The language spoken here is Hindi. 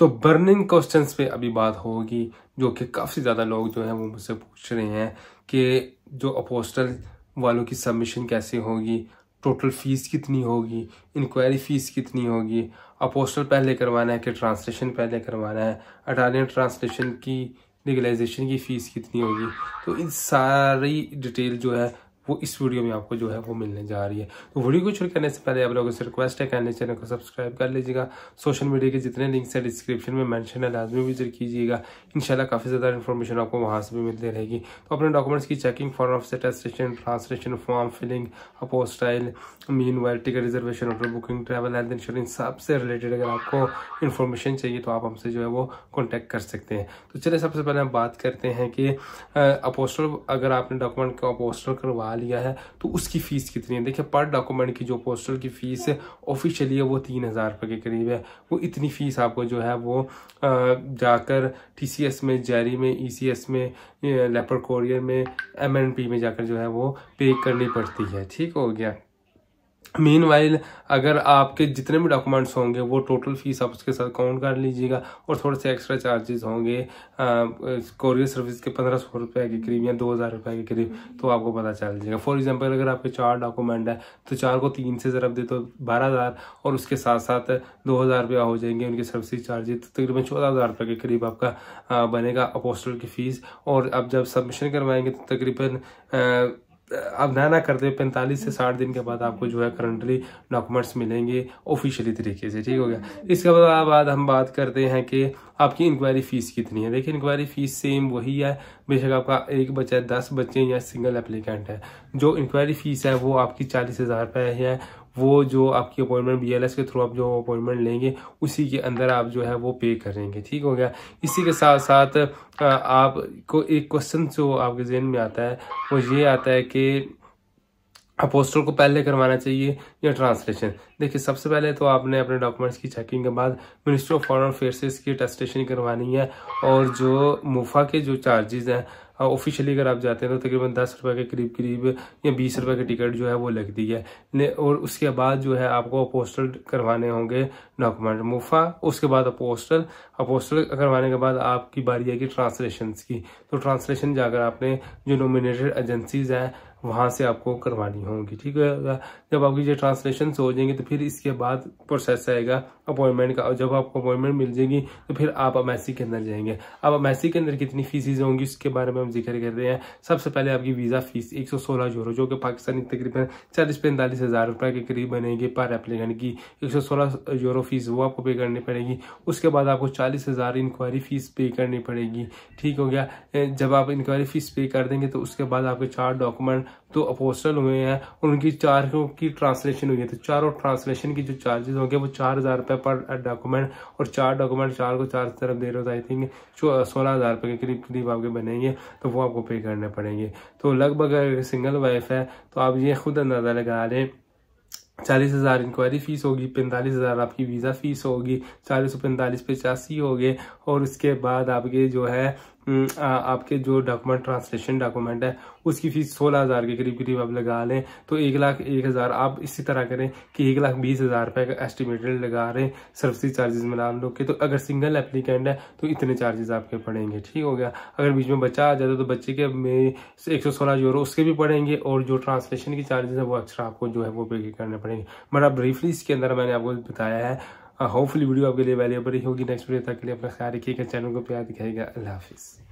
तो बर्निंग क्वेश्चंस पे अभी बात होगी, जो कि काफ़ी ज़्यादा लोग जो है वो मुझसे पूछ रहे हैं कि जो अपोस्टल वालों की सबमिशन कैसे होगी, टोटल फीस कितनी होगी, इंक्वायरी फीस कितनी होगी, अपोस्टल पहले करवाना है कि ट्रांसलेशन पहले करवाना है, इटालियन ट्रांसलेशन की लीगलाइजेशन की फ़ीस कितनी होगी। तो इन सारी डिटेल जो है वो इस वीडियो में आपको जो है वो मिलने जा रही है। तो वीडियो को शुरू करने से पहले आप लोगों से रिक्वेस्ट है कि चैनल को सब्सक्राइब कर लीजिएगा। सोशल मीडिया के जितने लिंक्स हैं डिस्क्रिप्शन में मेंशन है, लाजमी विजिट कीजिएगा। इंशाल्लाह काफ़ी ज़्यादा इन्फॉर्मेशन आपको वहाँ से भी मिलती रहेगी। तो अपने डॉक्यूमेंट्स की checking, form of attestation, translation, form filling, apostille, meanwhile ticket reservation, hotel booking, travel health insurance, सबसे रिलेटेड अगर आपको इन्फॉर्मेशन चाहिए तो आप हमसे जो है वो कॉन्टैक्ट कर सकते हैं। तो चलिए सबसे पहले हम बात करते हैं कि अपोस्टल, अगर आपने डॉक्यूमेंट को अपोस्टल करवा लिया है तो उसकी फ़ीस कितनी है। देखिए पर डॉक्यूमेंट की जो पोस्टल की फ़ीस है ऑफिशियली है वो 3000 रुपये के करीब है। वो इतनी फ़ीस आपको जो है वो जाकर TCS में, जेरी में, ECS में, लेपर कोरियर में, MNP में जाकर जो है वो पे करनी पड़ती है। ठीक हो गया। मीनवाइल अगर आपके जितने भी डॉक्यूमेंट्स होंगे वो टोटल फीस आप उसके साथ काउंट कर लीजिएगा, और थोड़े से एक्स्ट्रा चार्जेस होंगे कोरियर सर्विस के 1500 रुपये के करीब या 2000 रुपये के करीब, तो आपको पता चल जाएगा। फॉर एग्जांपल अगर आपके 4 डॉक्यूमेंट है तो 4 को 3 से ज़रब दे तो 12000, और उसके साथ साथ 2000 रुपया हो जाएंगे उनके सर्विस चार्जेस, तो तकरीबन 14000 रुपये के करीब आपका बनेगा अपोस्टल की फ़ीस। और अब जब सबमिशन करवाएंगे तो तकरीबन अब ना करते 45 से 60 दिन के बाद आपको जो है करंटली डॉक्यूमेंट्स मिलेंगे ऑफिशियली तरीके से। ठीक हो गया। इसके बाद हम बात करते हैं कि आपकी इंक्वायरी फ़ीस कितनी है। देखिए इंक्वायरी फ़ीस सेम वही है, बेशक आपका एक बच्चा है, 10 बच्चे या सिंगल एप्लीकेंट है। जो इंक्वायरी फ़ीस है वो आपकी 40,000 रुपये है। वो जो आपकी अपॉइंटमेंट BLS के थ्रू आप जो अपॉइंटमेंट लेंगे उसी के अंदर आप जो है वो पे करेंगे। ठीक हो गया। इसी के साथ साथ आपको एक क्वेश्चन जो आपके जहन में आता है वो ये आता है कि अपोस्टल को पहले करवाना चाहिए या ट्रांसलेशन। देखिए सबसे पहले तो आपने अपने डॉक्यूमेंट्स की चेकिंग के बाद मिनिस्ट्री ऑफ फॉरेन अफेयर्स से इसकी अटेस्टेशन करवानी है, और जो मुफा के जो चार्जेस हैं ऑफिशियली अगर आप जाते हैं तो तकरीबन 10 रुपये के करीब या 20 रुपये की टिकट जो है वो लगती है। और उसके बाद जो है आपको अपोस्टल करवाने होंगे डॉक्यूमेंट, मुफा, उसके बाद अपोस्टल करवाने के बाद आपकी बारी आएगी ट्रांसलेशन की। तो ट्रांसलेशन जाकर आपने जो नॉमिनेटेड एजेंसीज हैं वहाँ से आपको करवानी होगी। ठीक है। जब आपकी जो ट्रांसलेशन हो जाएंगे तो फिर इसके बाद प्रोसेस आएगा अपॉइंटमेंट का, और जब आपको अपॉइंटमेंट मिल जाएगी तो फिर आप अमेसी के अंदर जाएंगे। अब अमेसी के अंदर कितनी फीसिस होंगी उसके बारे में हम जिक्र कर रहे हैं। सबसे पहले आपकी वीज़ा फीस 116 यूरो, जो कि पाकिस्तानी तकरीबन 40-45 हज़ार रुपये के करीब बनेगी पर एप्लीकेंट की। 116 यूरो फीस वो आपको पे करनी पड़ेगी। उसके बाद आपको 40,000 इंक्वायरी फीस पे करनी पड़ेगी। ठीक हो गया। जब आप इंक्वायरी फीस पे कर देंगे तो उसके बाद आपके 4 डॉक्यूमेंट तो अपोस्टल हुए हैं और उनकी 4 की ट्रांसलेशन हुई है, तो चारों ट्रांसलेशन की जो चार्जेस होंगे वो 4000 रुपये पर डॉक्यूमेंट, और 4 डॉक्यूमेंट 4 को 4 तरफ दे रहे हो, आई थिंक 16,000 रुपये के करीब आपके बनेंगे, तो वो आपको पे करने पड़ेंगे। तो लगभग अगर सिंगल वाइफ है तो आप ये खुद अंदाजा लगा लें, 40,000 इंक्वायरी फीस होगी, 45,000 आपकी वीज़ा फीस होगी, 40 45 85 हो गए, और उसके बाद आपके जो है आपके जो डॉक्यूमेंट ट्रांसलेशन डॉक्यूमेंट है उसकी फीस 16,000 के करीब आप लगा लें, तो 1,01,000 आप इसी तरह करें कि 1,20,000 रुपये का एस्टिमेटेड लगा रहे हैं सर्विस चार्जेस मिला लोग के। तो अगर सिंगल एप्लीकेंट है तो इतने चार्जेस आपके पड़ेंगे। ठीक हो गया। अगर बीच में बच्चा आ जाता है तो बच्चे के में 116 यूरो उसके भी पड़ेंगे, और जो ट्रांसलेशन की चार्जेस है वो एक्स्ट्रा आपको जो है वो पे करने पड़ेंगे। बड़ा ब्रीफली इसके अंदर मैंने आपको बताया है। होपफुली वीडियो आपके लिए वैल्यूएबल होगी। नेक्स्ट वीडियो तक के लिए अपना ख्याल रखिएगा, चैनल को प्यार दिखाइएगा। अल्लाह हाफिज़।